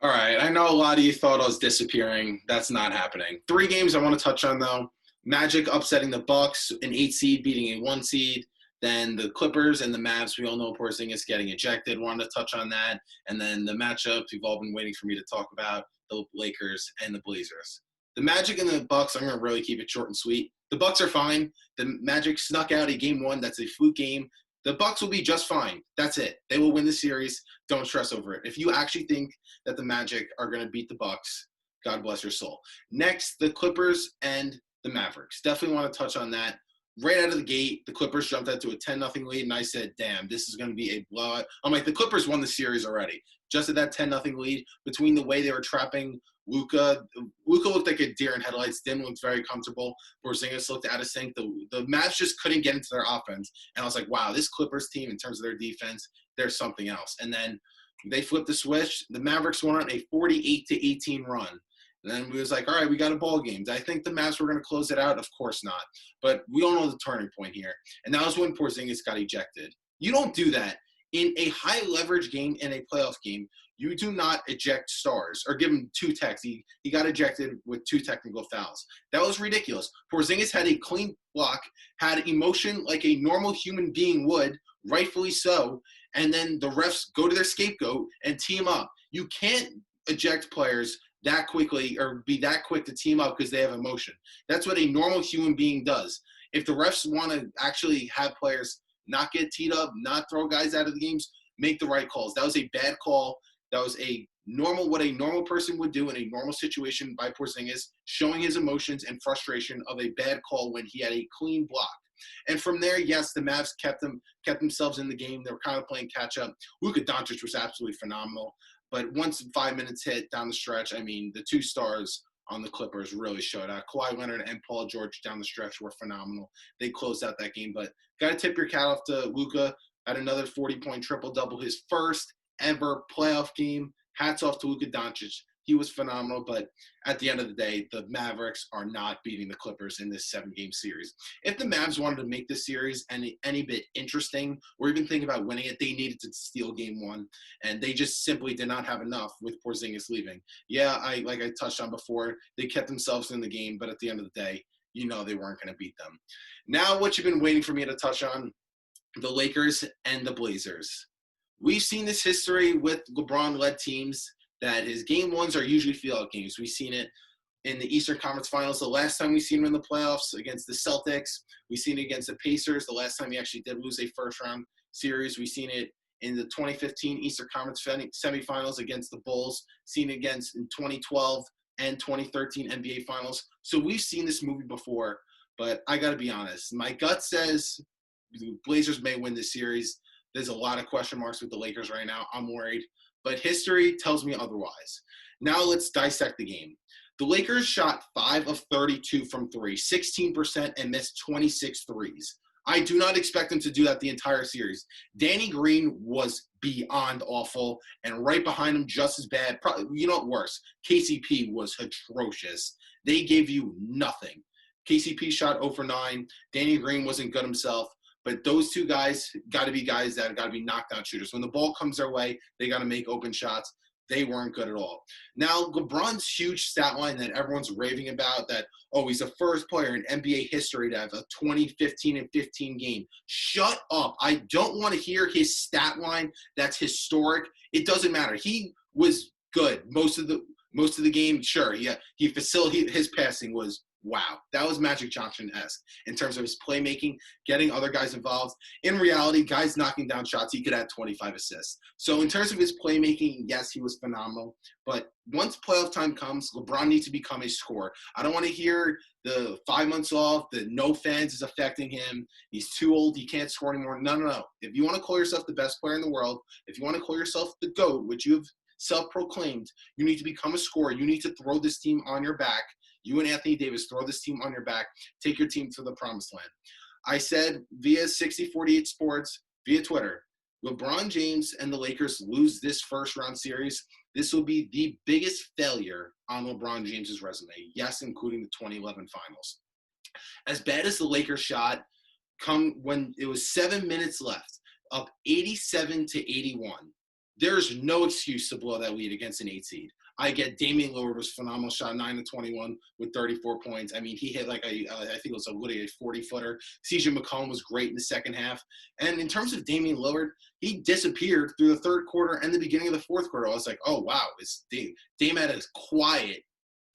All right. I know a lot of you thought I was disappearing. That's not happening. Three games I want to touch on though. Magic upsetting the Bucks, an 8 seed beating a 1 seed. Then the Clippers and the Mavs. We all know Porzingis getting ejected. Wanted to touch on that. And then the matchups we've all been waiting for me to talk about: the Lakers and the Blazers. The Magic and the Bucks. I'm going to really keep it short and sweet. The Bucks are fine. The Magic snuck out a game one. That's a fluke game. The Bucks will be just fine. That's it. They will win the series. Don't stress over it. If you actually think that the Magic are going to beat the Bucks, God bless your soul. Next, the Clippers and the Mavericks. Definitely want to touch on that. Right out of the gate, the Clippers jumped out to a 10-0 lead, and I said, damn, this is going to be a blowout. I'm like, the Clippers won the series already. Just at that 10-0 lead, between the way they were trapping Luka. Luka looked like a deer in headlights. Dim looked very comfortable. Porzingis looked out of sync. The Mavs just couldn't get into their offense. And I was like, wow, this Clippers team, in terms of their defense, there's something else. And then they flipped the switch. The Mavericks went on a 48-18 run. And then we was like, all right, we got a ball game. Did I think the Mavs were going to close it out? Of course not. But we all know the turning point here. And that was when Porzingis got ejected. You don't do that. In a high-leverage game, in a playoff game, you do not eject stars or give him two techs. He got ejected with two technical fouls. That was ridiculous. Porzingis had a clean block, had emotion like a normal human being would, rightfully so, and then the refs go to their scapegoat and team up. You can't eject players that quickly or be that quick to team up because they have emotion. That's what a normal human being does. If the refs want to actually have players not get teed up, not throw guys out of the games, make the right calls. That was a bad call. That was what a normal person would do in a normal situation by Porzingis, showing his emotions and frustration of a bad call when he had a clean block. And from there, yes, the Mavs kept themselves in the game. They were kind of playing catch up. Luka Doncic was absolutely phenomenal. But once 5 minutes hit down the stretch, I mean, the two stars on the Clippers really showed out. Kawhi Leonard and Paul George down the stretch were phenomenal. They closed out that game. But got to tip your hat off to Luka at another 40-point triple-double, his first ever playoff game. Hats off to Luka Doncic. He was phenomenal, but at the end of the day, the Mavericks are not beating the Clippers in this 7-game series. If the Mavs wanted to make this series any bit interesting or even think about winning it, they needed to steal game one, and they just simply did not have enough with Porzingis leaving. Yeah, like I touched on before, they kept themselves in the game, but at the end of the day, you know they weren't going to beat them. Now, what you've been waiting for me to touch on, the Lakers and the Blazers. We've seen this history with LeBron-led teams that his game ones are usually field games. We've seen it in the Eastern Conference Finals. The last time we seen him in the playoffs against the Celtics, we've seen it against the Pacers. The last time he actually did lose a first-round series, we've seen it in the 2015 Eastern Conference semifinals against the Bulls, seen it against in 2012 and 2013 NBA Finals. So we've seen this movie before, but I got to be honest. My gut says the Blazers may win this series. There's a lot of question marks with the Lakers right now. I'm worried. But history tells me otherwise. Now let's dissect the game. The Lakers shot 5 of 32 from three, 16%, and missed 26 threes. I do not expect them to do that the entire series. Danny Green was beyond awful, and right behind him, just as bad. Probably, you know what, worse, KCP was atrocious. They gave you nothing. KCP shot 0 for 9. Danny Green wasn't good himself. But those two guys got to be guys that got to be knockdown shooters. When the ball comes their way, they got to make open shots. They weren't good at all. Now, LeBron's huge stat line that everyone's raving about, that, oh, he's the first player in NBA history to have a 2015 and 15 game. Shut up. I don't want to hear his stat line that's historic. It doesn't matter. He was good most of the game. Sure, yeah, his passing was wow. That was Magic Johnson-esque in terms of his playmaking, getting other guys involved. In reality, guys knocking down shots, he could add 25 assists. So in terms of his playmaking, yes, he was phenomenal. But once playoff time comes, LeBron needs to become a scorer. I don't want to hear the 5 months off, the no fans is affecting him. He's too old. He can't score anymore. No. If you want to call yourself the best player in the world, if you want to call yourself the GOAT, which you have self-proclaimed, you need to become a scorer. You need to throw this team on your back. You and Anthony Davis, throw this team on your back. Take your team to the promised land. I said via 6048 Sports, via Twitter, LeBron James and the Lakers lose this first-round series. This will be the biggest failure on LeBron James's resume. Yes, including the 2011 finals. As bad as the Lakers shot, come when it was 7 minutes left, up 87-81. there's no excuse to blow that lead against an 8 seed. I get Damian Lillard was phenomenal, shot 9-21 with 34 points. I mean, he hit like I think it was literally a 40-footer. CJ McCollum was great in the second half. And in terms of Damian Lillard, he disappeared through the third quarter and the beginning of the fourth quarter. I was like, oh, wow, it's Dame had a quiet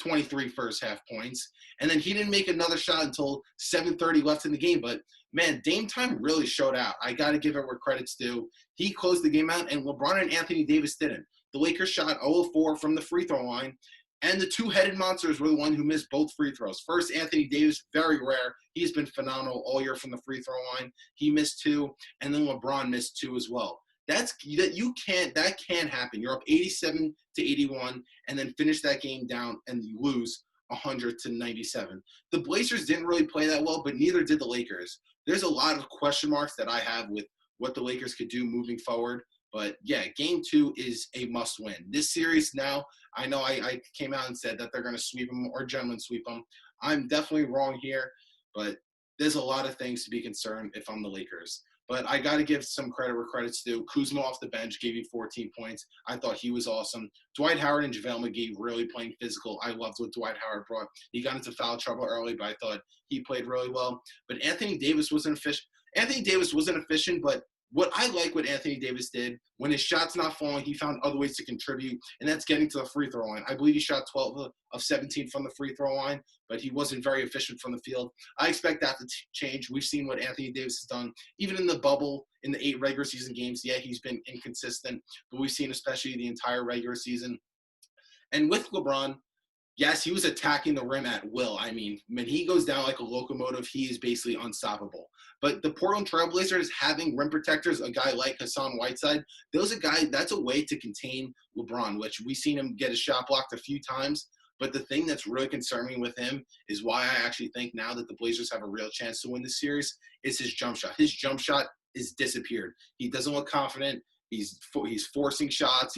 23 first half points. And then he didn't make another shot until 7:30 left in the game. But, man, Dame time really showed out. I got to give it where credit's due. He closed the game out, and LeBron and Anthony Davis didn't. The Lakers shot 0-4 from the free throw line, and the two-headed monsters were the one who missed both free throws. First, Anthony Davis, very rare. He's been phenomenal all year from the free throw line. He missed 2, and then LeBron missed 2 as well. That can't happen. You're up 87-81, and then finish that game down and you lose 100-97. The Blazers didn't really play that well, but neither did the Lakers. There's a lot of question marks that I have with what the Lakers could do moving forward. But, yeah, Game 2 is a must-win. This series now, I know I came out and said that they're going to sweep them or gentlemen sweep them. I'm definitely wrong here, but there's a lot of things to be concerned if I'm the Lakers. But I got to give some credit where credit's due. Kuzma off the bench gave you 14 points. I thought he was awesome. Dwight Howard and JaVale McGee really playing physical. I loved what Dwight Howard brought. He got into foul trouble early, but I thought he played really well. But Anthony Davis wasn't efficient, but what I like what Anthony Davis did, when his shot's not falling, he found other ways to contribute, and that's getting to the free throw line. I believe he shot 12 of 17 from the free throw line, but he wasn't very efficient from the field. I expect that to change. We've seen what Anthony Davis has done, even in the bubble, in the 8 regular season games. Yeah, he's been inconsistent, but we've seen especially the entire regular season. And with LeBron, yes, he was attacking the rim at will. I mean, when he goes down like a locomotive, he is basically unstoppable. But the Portland Trailblazers having rim protectors, a guy like Hassan Whiteside, that's a way to contain LeBron, which we've seen him get his shot blocked a few times. But the thing that's really concerning with him is why I actually think now that the Blazers have a real chance to win this series is his jump shot. His jump shot is disappeared. He doesn't look confident. He's forcing shots.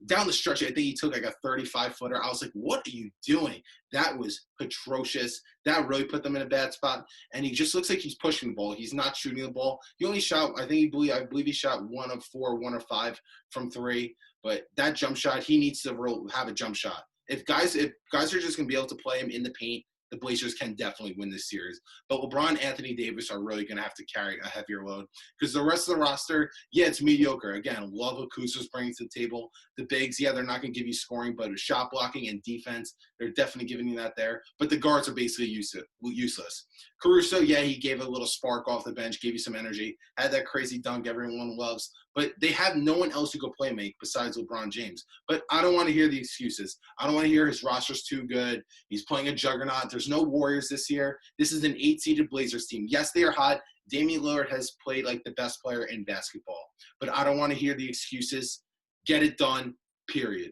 Down the stretch, I think he took like a 35-footer. I was like, what are you doing? That was atrocious. That really put them in a bad spot. And he just looks like he's pushing the ball. He's not shooting the ball. He only shot, I believe he shot 1 of 4, 1 of 5 from 3. But that jump shot, he needs to have a jump shot. If guys are just going to be able to play him in the paint, the Blazers can definitely win this series. But LeBron and Anthony Davis are really going to have to carry a heavier load because the rest of the roster, yeah, it's mediocre. Again, love what Kuzma's bringing to the table. The bigs, yeah, they're not going to give you scoring, but with shot blocking and defense, they're definitely giving you that there. But the guards are basically useless. Caruso, yeah, he gave a little spark off the bench, gave you some energy, had that crazy dunk everyone loves. But they have no one else who could play make besides LeBron James. But I don't want to hear the excuses. I don't want to hear his roster's too good. He's playing a juggernaut. There's no Warriors this year. This is an 8-seeded Blazers team. Yes, they are hot. Damian Lillard has played like the best player in basketball. But I don't want to hear the excuses. Get it done, period.